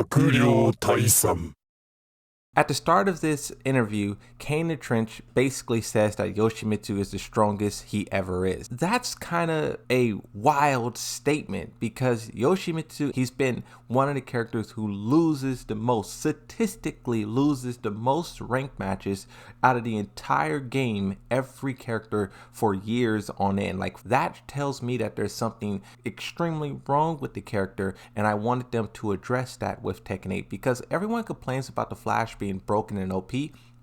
悪霊退散. At the start of this interview, Kaneandtrench basically says that Yoshimitsu is the strongest he ever is. That's kind of a wild statement because Yoshimitsu, he's been one of the characters who loses the most, statistically loses the most ranked matches out of the entire game, every character for years on end. Like, that tells me that there's something extremely wrong with the character, and I wanted them to address that with Tekken 8 because everyone complains about the Flash being broken and OP,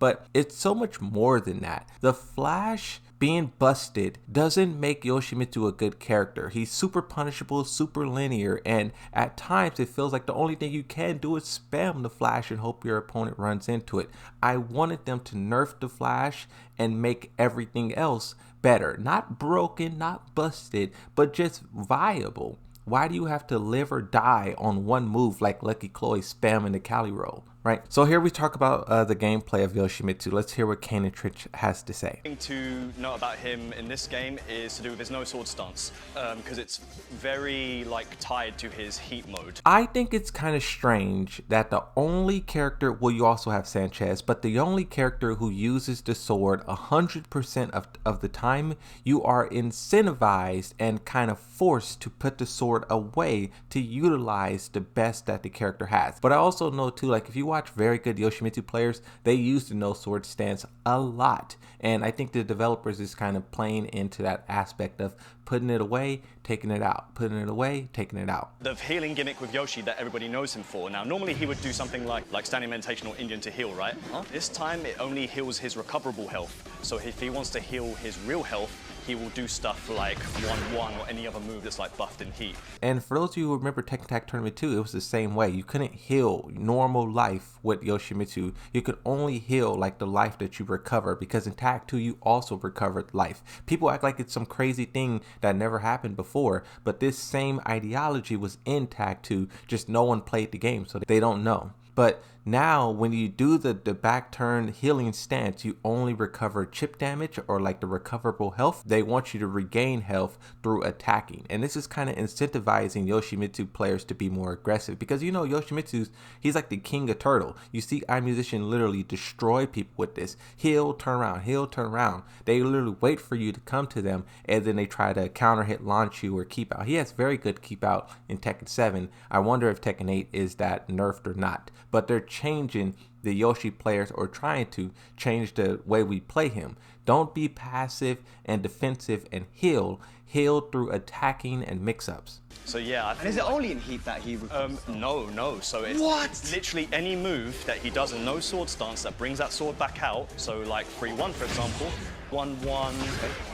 but it's so much more than that. The Flash being busted doesn't make Yoshimitsu a good character. He's super punishable, super linear, and at times it feels like the only thing you can do is spam the Flash and hope your opponent runs into it. I wanted them to nerf the Flash and make everything else better. Not broken, not busted, but just viable. Why do you have to live or die on one move like Lucky Chloe spamming the Cali roll, right? So here we talk about the gameplay of Yoshimitsu. Let's hear what Kaneandtrench has to say. The thing to know about him in this game is to do with his no sword stance, because it's very tied to his heat mode. I think it's kind of strange that the only character, well, you also have Sanchez, but the only character who uses the sword 100% of the time, you are incentivized and kind of forced to put the sword away to utilize the best that the character has. But I also know too, like if you watch very good Yoshimitsu players, they use the no sword stance a lot. And I think the developers is kind of playing into that aspect of putting it away, taking it out, putting it away, taking it out. The healing gimmick with Yoshi that everybody knows him for. Now, normally he would do something like standing meditation or Indian to heal, right? This time it only heals his recoverable health. So if he wants to heal his real health, he will do stuff like 1-1 or any other move that's buffed in heat. And for those of you who remember Tekken Tag Tournament 2, it was the same way. You couldn't heal normal life with Yoshimitsu. You could only heal the life that you recover, because in Tag 2 you also recovered life. People act like it's some crazy thing that never happened before, but this same ideology was in Tag 2, just no one played the game, so they don't know. But now when you do the back turn healing stance, you only recover chip damage or the recoverable health. They want you to regain health through attacking. And this is kind of incentivizing Yoshimitsu players to be more aggressive, because you know Yoshimitsu's, he's like the king of turtle. You see iMusician literally destroy people with this. Heal, turn around, heal, turn around. They literally wait for you to come to them, and then they try to counter hit launch you or keep out. He has very good keep out in Tekken 7. I wonder if Tekken 8 is that nerfed or not. But they're changing the Yoshi players, or trying to change the way we play him. Don't be passive and defensive and heal through attacking and mix-ups. So yeah, and is it only in heat that he no. So it's literally any move that he does in no sword stance that brings that sword back out. So 3-1 for example, 1-1,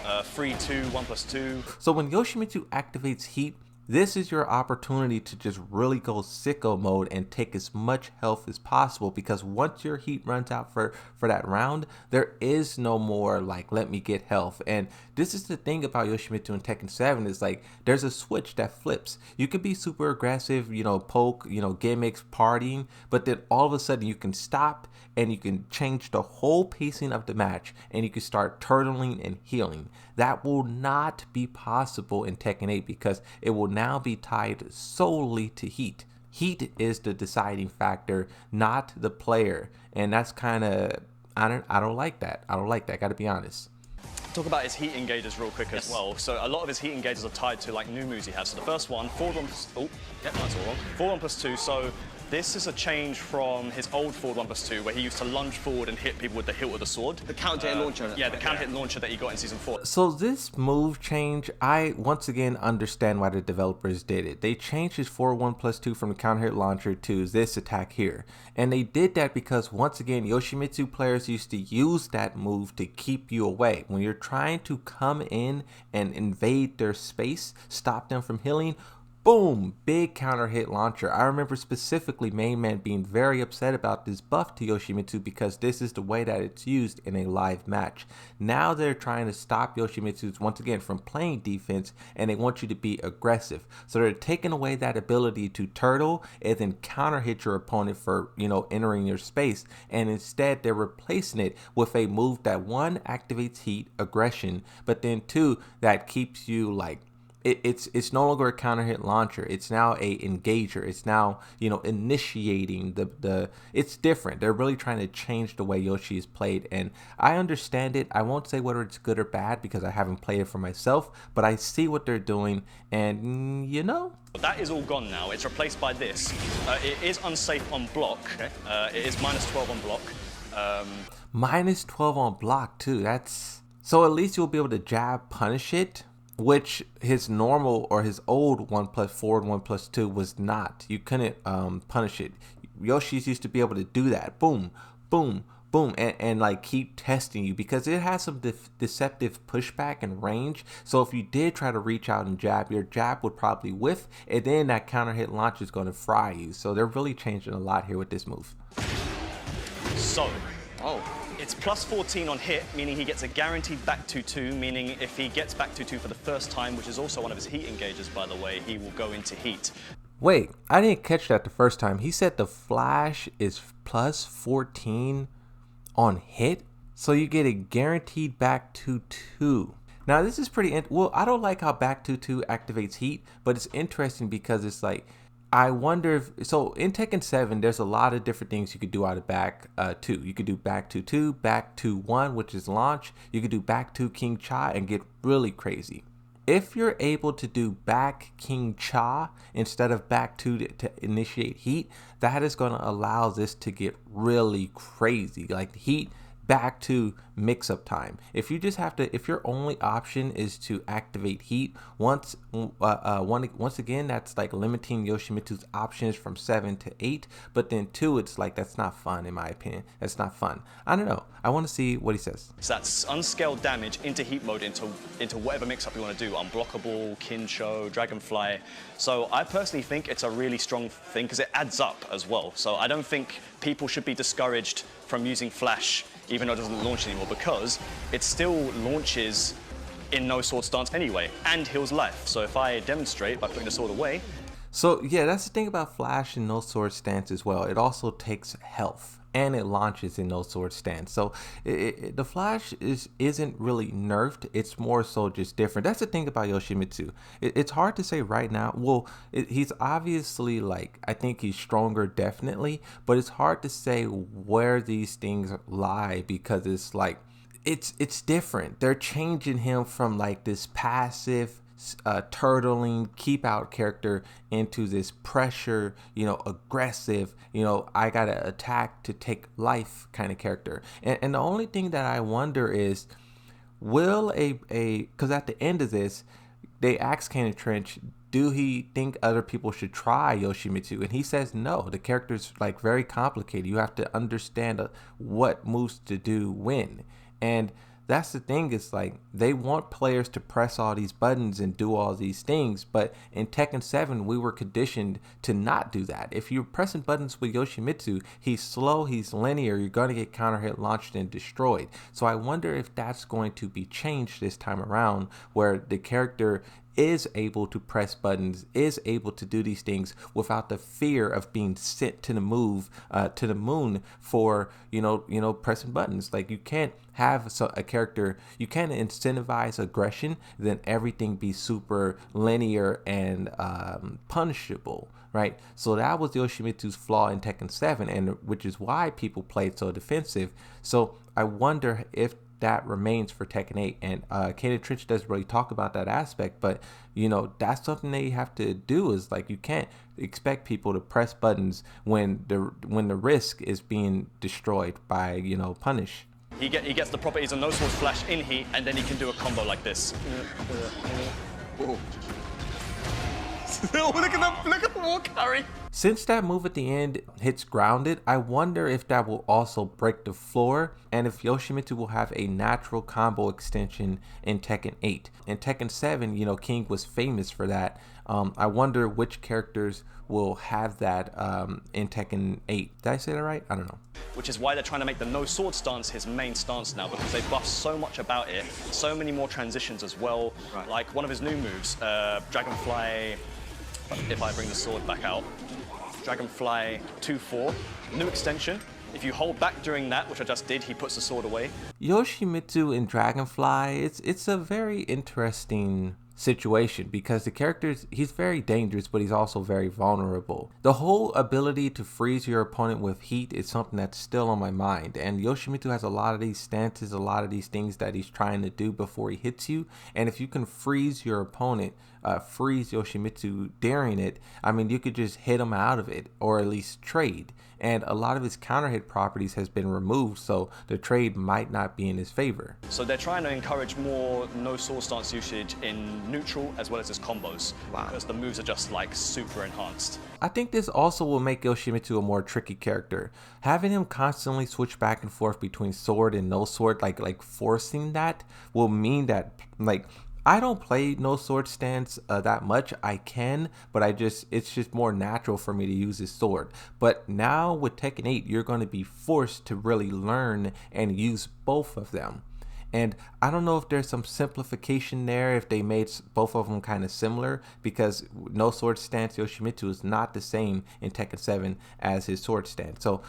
3-2, 1+2. So when Yoshimitsu activates heat, this is your opportunity to just really go sicko mode and take as much health as possible, because once your heat runs out for that round, there is no more let me get health. And this is the thing about Yoshimitsu in Tekken 7 is there's a switch that flips. You can be super aggressive, poke, gimmicks, partying, but then all of a sudden you can stop and you can change the whole pacing of the match, and you can start turtling and healing. That will not be possible in Tekken 8 because it will now be tied solely to heat. Heat is the deciding factor, not the player. And that's kind of, I don't like that. I don't like that, gotta be honest. Talk about his heat engages real quick as well. So a lot of his heat engages are tied to new moves he has. So the first one, forward 1+2, that's all wrong. Forward 1+2, so this is a change from his old forward 1+2, where he used to lunge forward and hit people with the hilt of the sword. The counter hit launcher. Yeah, the counter hit launcher that he got in Season 4. So this move change, I once again understand why the developers did it. They changed his forward 1+2 from the counter hit launcher to this attack here. And they did that because, once again, Yoshimitsu players used to use that move to keep you away. When you're trying to come in and invade their space, stop them from healing, boom, big counter hit launcher. I remember specifically Main Man being very upset about this buff to Yoshimitsu because this is the way that it's used in a live match. Now they're trying to stop Yoshimitsu once again from playing defense, and they want you to be aggressive. So they're taking away that ability to turtle and then counter hit your opponent for, entering your space. And instead they're replacing it with a move that, one, activates heat, aggression, but then two, that keeps you it's no longer a counter hit launcher. It's now a engager. It's now, you know, initiating the it's different. They're really trying to change the way Yoshi is played, and I understand it. I won't say whether it's good or bad because I haven't played it for myself, but I see what they're doing, and you know. That is all gone now. It's replaced by this. It is unsafe on block. It is -12 on block. -12 on block too. That's so at least you'll be able to jab punish it, which his normal or his old 1+ forward 1+2 was not. You couldn't punish it. Yoshi's used to be able to do that. Boom, boom, boom, and like keep testing you because it has some deceptive pushback and range. So if you did try to reach out and jab, your jab would probably whiff, and then that counter hit launch is going to fry you. So they're really changing a lot here with this move. So, it's +14 on hit, meaning he gets a guaranteed back 2-2, meaning if he gets back 2-2 for the first time, which is also one of his heat engages, by the way, he will go into heat. Wait, I didn't catch that the first time. He said the flash is +14 on hit, so you get a guaranteed back 2-2. Now this is pretty, well, I don't like how back 2-2 activates heat, but it's interesting because it's like, I wonder if, so in Tekken 7, there's a lot of different things you could do out of back 2. You could do back 2-2, back 2-1, which is launch. You could do back 2 King Cha and get really crazy. If you're able to do back King Cha instead of back 2 to initiate heat, that is going to allow this to get really crazy. Like heat, back to mix-up time. If you just have to, if your only option is to activate heat, once again, that's like limiting Yoshimitsu's options from 7 to 8. But then 2, it's like that's not fun in my opinion. That's not fun. I don't know. I want to see what he says. So that's unscaled damage into heat mode into whatever mix-up you want to do. Unblockable, Kincho, Dragonfly. So I personally think it's a really strong thing because it adds up as well. So I don't think people should be discouraged from using Flash even though it doesn't launch anymore, because it still launches in no sword stance anyway, and heals life. So if I demonstrate by putting the sword away. So yeah, that's the thing about Flash and no sword stance as well. It also takes health, and it launches in no sword stance. So the Flash isn't really nerfed. It's more so just different. That's the thing about Yoshimitsu. It's hard to say right now. Well, he's obviously like, I think he's stronger definitely, but it's hard to say where these things lie because it's like, it's different. They're changing him from like this passive turtling keep out character into this pressure, you know, aggressive, you know, I gotta attack to take life kind of character. And the only thing that I wonder is, will because at the end of this, they asked Kaneandtrench, do he think other people should try Yoshimitsu? And he says no. The character's like very complicated. You have to understand what moves to do when. And that's the thing, is like they want players to press all these buttons and do all these things, but in Tekken 7 we were conditioned to not do that. If you're pressing buttons with Yoshimitsu, he's slow, he's linear, you're going to get counter hit launched and destroyed. So I wonder if that's going to be changed this time around, where the character is able to press buttons, is able to do these things without the fear of being sent to the moon for you know pressing buttons. Like you can't have a character, you can't incentivize aggression, then everything be super linear and punishable, right? So that was Yoshimitsu's flaw in Tekken 7, and which is why people played so defensive. So I wonder if that remains for Tekken 8, and Kaneandtrench doesn't really talk about that aspect, but you know, that's something they have to do. Is like, you can't expect people to press buttons when the risk is being destroyed by, you know, punish. He gets the properties of no sword flash in heat, and then he can do a combo like this. Oh. Look at the wall carry. Since that move at the end hits grounded, I wonder if that will also break the floor, and if Yoshimitsu will have a natural combo extension in Tekken 8. In Tekken 7, you know, King was famous for that. I wonder which characters will have that in Tekken 8. Did I say that right? I don't know. Which is why they're trying to make the no sword stance his main stance now, because they buffed so much about it, so many more transitions as well. Right. Like one of his new moves, Dragonfly, if I bring the sword back out, Dragonfly 2-4, new extension. If you hold back during that, which I just did, he puts the sword away. Yoshimitsu and Dragonfly, it's a very interesting situation because the character's he's very dangerous, but he's also very vulnerable. The whole ability to freeze your opponent with heat is something that's still on my mind, and Yoshimitsu has a lot of these stances, a lot of these things that he's trying to do before he hits you, and if you can freeze your opponent, freeze Yoshimitsu during it, I mean, you could just hit him out of it or at least trade. And a lot of his counter hit properties has been removed, so the trade might not be in his favor. So they're trying to encourage more no sword stance usage in neutral as well as his combos. Wow. Because the moves are just like super enhanced. I think this also will make Yoshimitsu a more tricky character. Having him constantly switch back and forth between sword and no sword, like forcing that, will mean that like I don't play no sword stance that much. I can, but it's just more natural for me to use his sword. But now with Tekken 8, you're going to be forced to really learn and use both of them. And I don't know if there's some simplification there, if they made both of them kind of similar, because no sword stance Yoshimitsu is not the same in Tekken 7 as his sword stance. So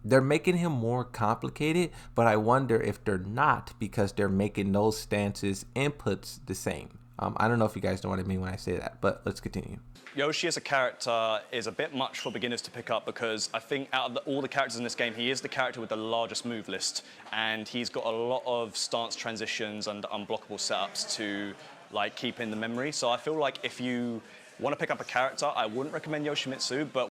they're making him more complicated, but I wonder if they're not because they're making those stances inputs the same. I don't know if you guys know what I mean when I say that, but let's continue. Yoshi as a character is a bit much for beginners to pick up because I think out of all the characters in this game, he is the character with the largest move list, and he's got a lot of stance transitions and unblockable setups to like keep in the memory. So I feel like if you want to pick up a character, I wouldn't recommend Yoshimitsu, but